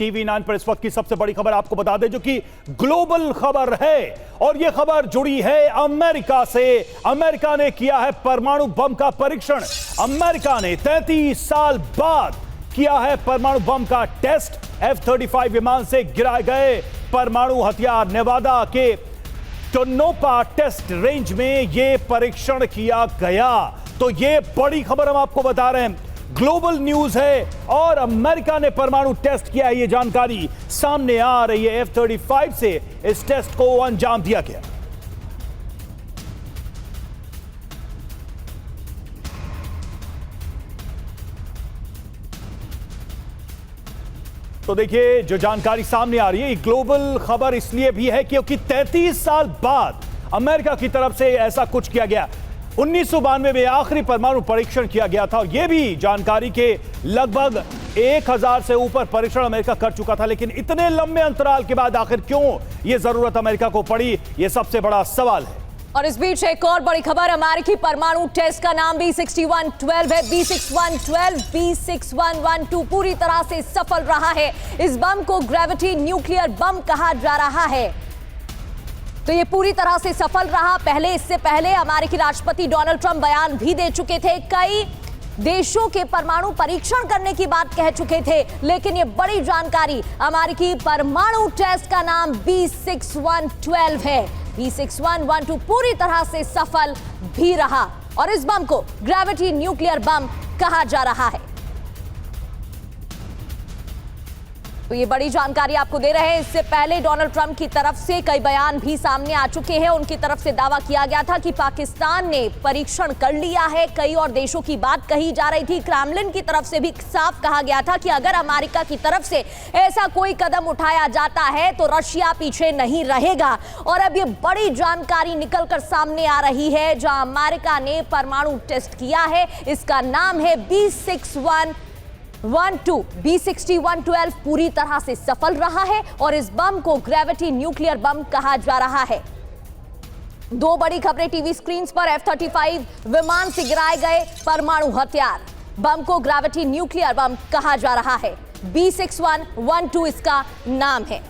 TV 9 पर इस वक्त की सबसे बड़ी खबर आपको बता दें, जो कि ग्लोबल खबर है और यह खबर जुड़ी है अमेरिका से। अमेरिका ने किया है परमाणु बम का परीक्षण। अमेरिका ने 33 साल बाद किया है परमाणु बम का टेस्ट। F-35 विमान से गिराए गए परमाणु हथियार नेवादा के टोनोपा टेस्ट रेंज में यह परीक्षण किया गया। तो यह बड़ी खबर हम आपको बता रहे हैं, ग्लोबल न्यूज है और अमेरिका ने परमाणु टेस्ट किया है। यह जानकारी सामने आ रही है। F-35 से इस टेस्ट को अंजाम दिया गया। तो देखिए जो जानकारी सामने आ रही है, ग्लोबल खबर इसलिए भी है क्योंकि 33 साल बाद अमेरिका की तरफ से ऐसा कुछ किया गया। 1992 में आखिरी परमाणु परीक्षण किया गया था और यह भी जानकारी के लगभग 1000 से ऊपर परीक्षण अमेरिका कर चुका था। लेकिन इतने लंबे अंतराल के बाद आखिर क्यों यह जरूरत अमेरिका को पड़ी, यह सबसे बड़ा सवाल है। और इस बीच एक और बड़ी खबर, अमेरिकी परमाणु टेस्ट का नाम B6112 है। B6112 B6112 पूरी तरह से सफल रहा है। इस बम को ग्रेविटी न्यूक्लियर बम कहा जा रहा है। तो ये पूरी तरह से सफल रहा। इससे पहले अमेरिकी राष्ट्रपति डोनाल्ड ट्रंप बयान भी दे चुके थे, कई देशों के परमाणु परीक्षण करने की बात कह चुके थे। लेकिन ये बड़ी जानकारी, अमेरिकी परमाणु टेस्ट का नाम B6112 है। B6112 पूरी तरह से सफल भी रहा और इस बम को ग्रेविटी न्यूक्लियर बम कहा जा रहा है। तो ये बड़ी जानकारी आपको दे रहे हैं। इससे पहले डोनाल्ड ट्रंप की तरफ से कई बयान भी सामने आ चुके हैं। उनकी तरफ से दावा किया गया था कि पाकिस्तान ने परीक्षण कर लिया है। कई और देशों की बात कही जा रही थी। क्रेमलिन की तरफ से भी साफ कहा गया था कि अगर अमेरिका की तरफ से ऐसा कोई कदम उठाया जाता है तो रशिया पीछे नहीं रहेगा। और अब ये बड़ी जानकारी निकलकर सामने आ रही है, जहां अमेरिका ने परमाणु टेस्ट किया है। इसका नाम है B6112। B6112 पूरी तरह से सफल रहा है और इस बम को ग्रेविटी न्यूक्लियर बम कहा जा रहा है। दो बड़ी खबरें टीवी स्क्रीन पर, F-35 विमान से गिराए गए परमाणु हथियार, बम को ग्रेविटी न्यूक्लियर बम कहा जा रहा है। B6112 इसका नाम है।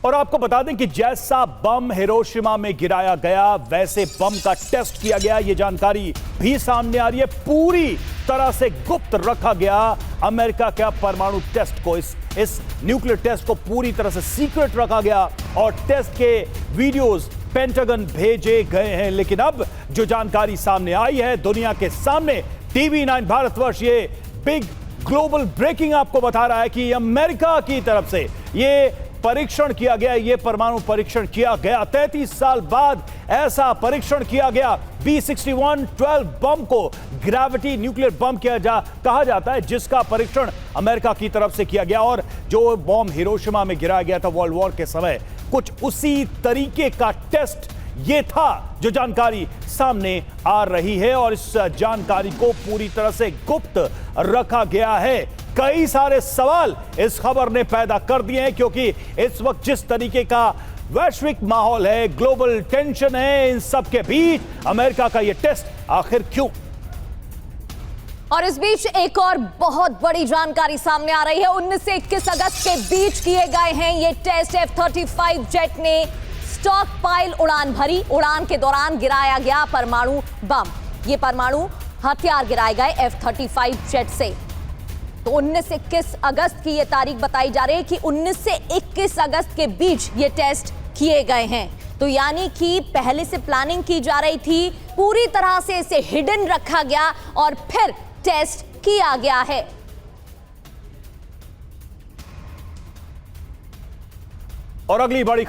और आपको बता दें कि जैसा बम हिरोशिमा में गिराया गया वैसे बम का टेस्ट किया गया। यह जानकारी भी सामने आ रही है। पूरी तरह से गुप्त रखा गया अमेरिका का परमाणु टेस्ट को, इस न्यूक्लियर टेस्ट को पूरी तरह से सीक्रेट रखा गया और टेस्ट के वीडियोस पेंटागन भेजे गए हैं। लेकिन अब जो जानकारी सामने आई है दुनिया के सामने, टीवी 9 भारतवर्ष ये बिग ग्लोबल ब्रेकिंग आपको बता रहा है कि अमेरिका की तरफ से ये परीक्षण किया गया, यह परमाणु परीक्षण किया गया। 33 साल बाद ऐसा परीक्षण किया गया। B6112 बम को ग्रेविटी न्यूक्लियर बम कहा जाता है, जिसका परीक्षण अमेरिका की तरफ से किया गया। और जो बम हिरोशिमा में गिराया गया था वर्ल्ड वॉर के समय, कुछ उसी तरीके का टेस्ट ये था जो जानकारी सामने आ रही है। और इस जानकारी को पूरी तरह से गुप्त रखा गया है। कई सारे सवाल इस खबर ने पैदा कर दिए हैं, क्योंकि इस वक्त जिस तरीके का वैश्विक माहौल है, ग्लोबल टेंशन है, इन सब के बीच अमेरिका का यह टेस्ट आखिर क्यों? और इस बीच एक और बहुत बड़ी जानकारी सामने आ रही है। 19 से 21 अगस्त के बीच किए गए हैं ये टेस्ट। F-35 जेट ने स्टॉक पाइल उड़ान भरी। उड़ान के दौरान गिराया गया परमाणु बम। ये परमाणु हथियार गिराए गए F-35 जेट से। तो 19 से 21 अगस्त की ये तारीख बताई जा रही है कि 19 से 21 अगस्त के बीच ये टेस्ट किए गए हैं। तो यानी कि पहले से प्लानिंग की जा रही थी, पूरी तरह से इसे हिडन रखा गया और फिर टेस्ट किया गया है। और अगली बड़ी